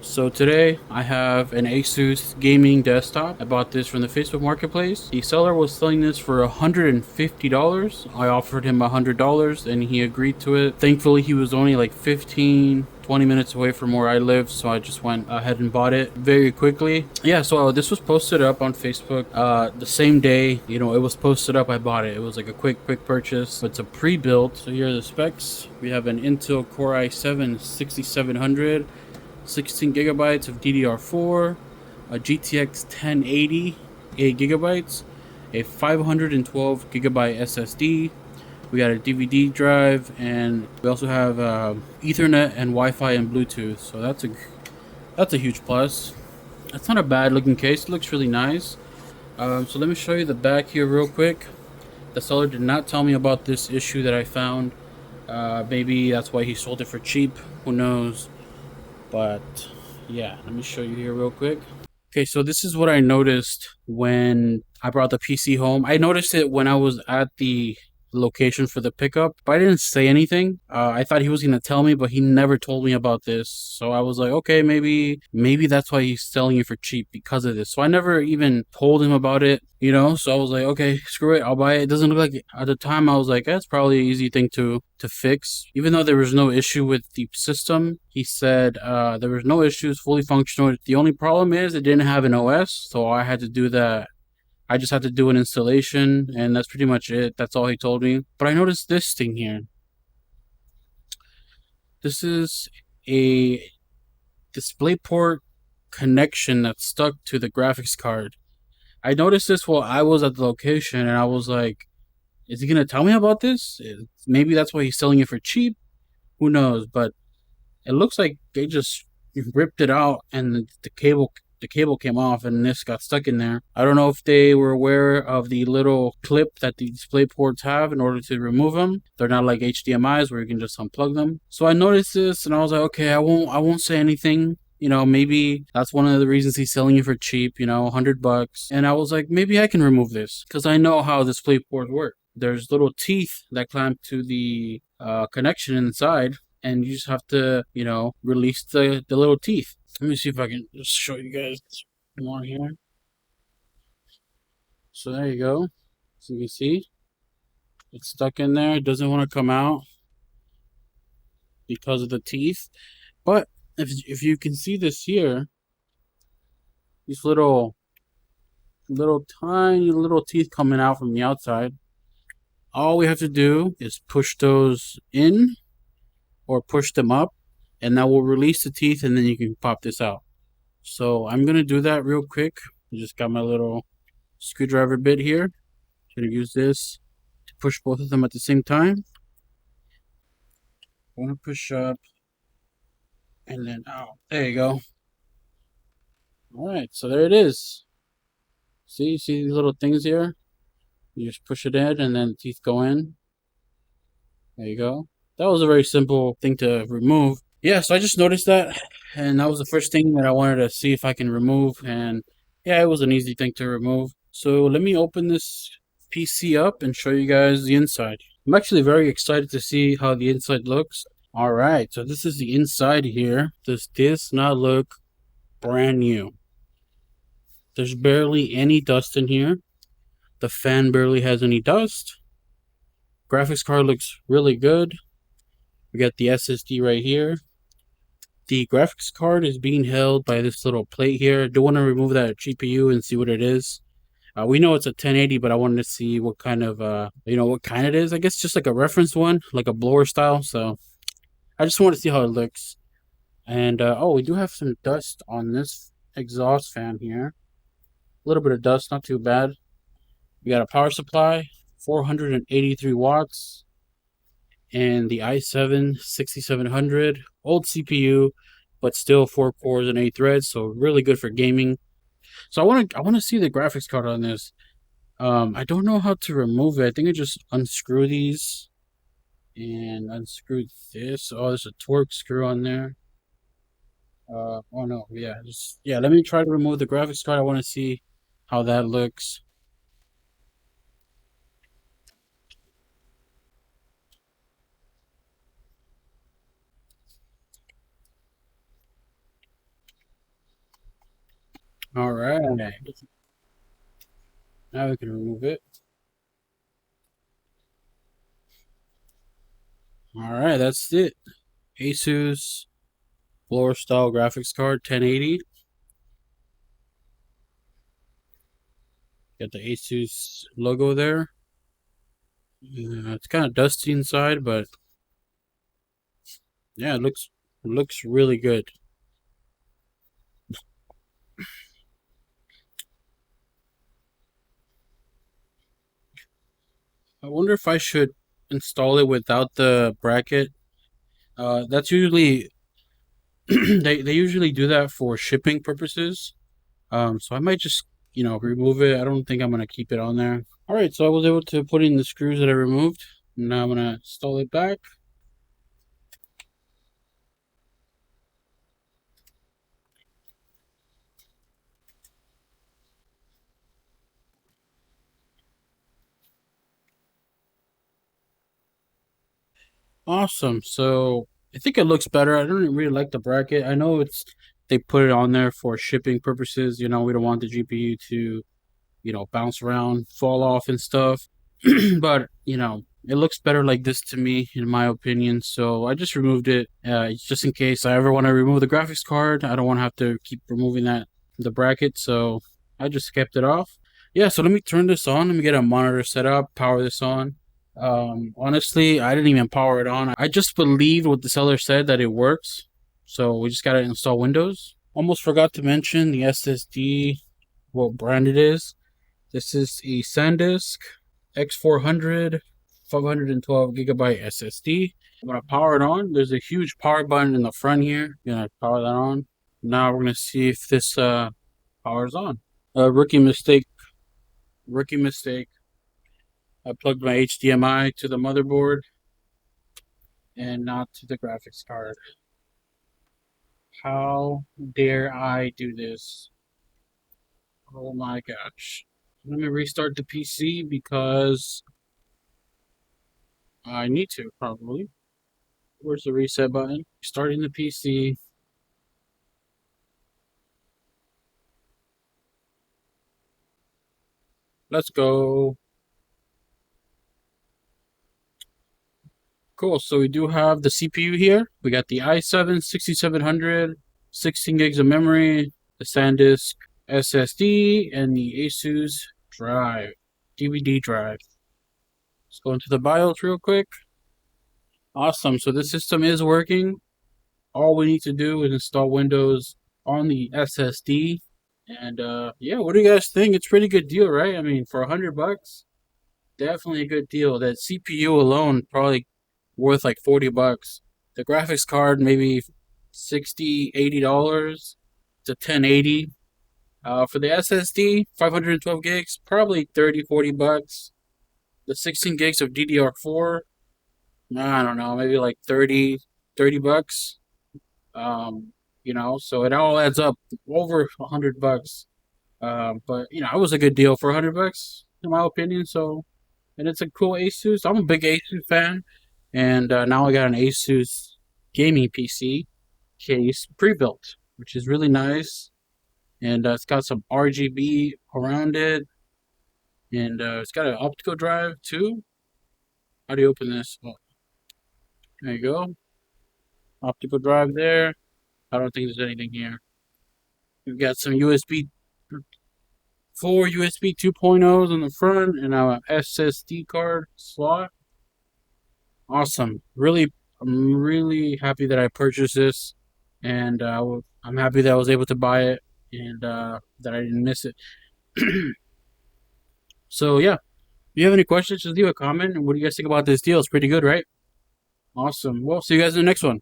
So today I have an ASUS gaming desktop. I bought this from the Facebook Marketplace. The seller was selling this for $150. I offered him $100 and he agreed to it. Thankfully he was only like 20 minutes away from where I live, so I just went ahead and bought it very quickly. Yeah, so this was posted up on Facebook the same day, it was posted up. I bought it. It was like a quick purchase. It's a pre-built. So here are the specs. We have an Intel Core i7 6700, 16 gigabytes of DDR4, a GTX 1080, 8 gigabytes, a 512 gigabyte SSD. We got a DVD drive, and we also have Ethernet and Wi-Fi and Bluetooth. So that's a huge plus. That's not a bad looking case. It looks really nice. So let me show you the back here real quick. The seller did not tell me about this issue that I found. Maybe that's why he sold it for cheap. Who knows? But yeah, let me show you here real quick. Okay, so this is what I noticed when I brought the PC home. I noticed it when I was at the location for the pickup, but I didn't say anything. I thought he was gonna tell me, but he never told me about this. So I was like, okay, maybe that's why he's selling it for cheap, because of this. So I never even told him about it, So I was like, okay, screw it, I'll buy it. It doesn't look like, at the time I was like, that's probably an easy thing to fix. Even though there was no issue with the system, he said there was no issues, fully functional. The only problem is it didn't have an OS, so I had to do that. I just had to do an installation, and that's pretty much it. That's all he told me. But I noticed this thing here. This is a DisplayPort connection that's stuck to the graphics card. I noticed this while I was at the location, and I was like, is he going to tell me about this? Maybe that's why he's selling it for cheap. Who knows? But it looks like they just ripped it out, and the cable came off, and this got stuck in there. I don't know if they were aware of the little clip that the display ports have in order to remove them. They're not like HDMIs where you can just unplug them. So I noticed this, and I was like, okay, I won't say anything. Maybe that's one of the reasons he's selling it for cheap, $100. And I was like, maybe I can remove this, because I know how display ports work. There's little teeth that clamp to the connection inside, and you just have to, release the little teeth. Let me see if I can just show you guys more here. So there you go. So you can see it's stuck in there. It doesn't want to come out because of the teeth. But if you can see this here, these little tiny little teeth coming out from the outside. All we have to do is push those in or push them up, and that will release the teeth, and then you can pop this out. So I'm gonna do that real quick. I just got my little screwdriver bit here. I'm gonna use this to push both of them at the same time. I want to push up and then out. There you go. All right, so there it is. See these little things here? You just push it in, and then the teeth go in. There you go. That was a very simple thing to remove. Yeah, so I just noticed that, and that was the first thing that I wanted to see if I can remove, and yeah, it was an easy thing to remove. So let me open this PC up and show you guys the inside. I'm actually very excited to see how the inside looks. All right, so this is the inside here. Does this not look brand new? There's barely any dust in here. The fan barely has any dust. Graphics card looks really good. We got the SSD right here. The graphics card is being held by this little plate here. I do want to remove that GPU and see what it is. We know it's a 1080, but I wanted to see what kind of, what kind it is. I guess just like a reference one, like a blower style. So I just want to see how it looks. And, we do have some dust on this exhaust fan here. A little bit of dust, not too bad. We got a power supply, 483 watts. And the i7 6700, old CPU, but still 4 cores and 8 threads, so really good for gaming. So I want to see the graphics card on this. I don't know how to remove it. I think I just unscrew these and unscrew this. Oh, there's a Torx screw on there. Oh no, yeah. Let me try to remove the graphics card. I want to see how that looks. All right. Now we can remove it. All right, that's it. ASUS floor style graphics card 1080. Got the ASUS logo there. It's kind of dusty inside, but yeah, it looks really good. I wonder if I should install it without the bracket. That's usually they usually do that for shipping purposes. So I might just remove it. I don't think I'm gonna keep it on there. All right, so I was able to put in the screws that I removed. Now I'm gonna install it back. Awesome. So I think it looks better. I don't really like the bracket. I know they put it on there for shipping purposes. We don't want the GPU to, bounce around, fall off and stuff. But, it looks better like this to me, in my opinion. So I just removed it, just in case I ever want to remove the graphics card. I don't want to have to keep removing the bracket. So I just kept it off. Yeah, so let me turn this on. Let me get a monitor set up, power this on. Honestly, I didn't even power it on. I just believed what the seller said that it works. So we just gotta install Windows. Almost forgot to mention the SSD, what brand it is. This is a SanDisk X400 512 gigabyte SSD. I'm gonna power it on. There's a huge power button in the front here. I'm gonna power that on. Now we're gonna see if this powers on. Rookie mistake. Rookie mistake. I plugged my HDMI to the motherboard and not to the graphics card. How dare I do this? Oh my gosh. Let me restart the PC because I need to, probably. Where's the reset button? Starting the PC. Let's go. Cool, so we do have the CPU here. We got the i7 6700, 16 gigs of memory, the SanDisk SSD, and the ASUS drive, DVD drive. Let's go into the BIOS real quick. Awesome, so this system is working. All we need to do is install Windows on the SSD. And yeah, what do you guys think? It's a pretty good deal, right? I mean, for $100, definitely a good deal. That CPU alone probably worth like $40. The graphics card maybe $60, $80 to 1080. For the SSD, 512 gigs, probably 30, $40. The 16 gigs of DDR4, I don't know, maybe like 30 bucks. So it all adds up over $100. But it was a good deal for $100 in my opinion. So, and it's a cool ASUS. I'm a big ASUS fan, and now I got an ASUS gaming PC case pre-built, which is really nice. And it's got some RGB around it, and it's got an optical drive too. How do you open this? Oh, there you go. Optical drive there. I don't think there's anything here. We've got some USB, 4 USB 2.0s on the front, and now an SSD card slot. Awesome. I'm really happy that I purchased this, and I'm happy that I was able to buy it, and that I didn't miss it. So yeah, if you have any questions, just leave a comment. And what do you guys think about this deal? It's pretty good, right? Awesome. Well, see you guys in the next one.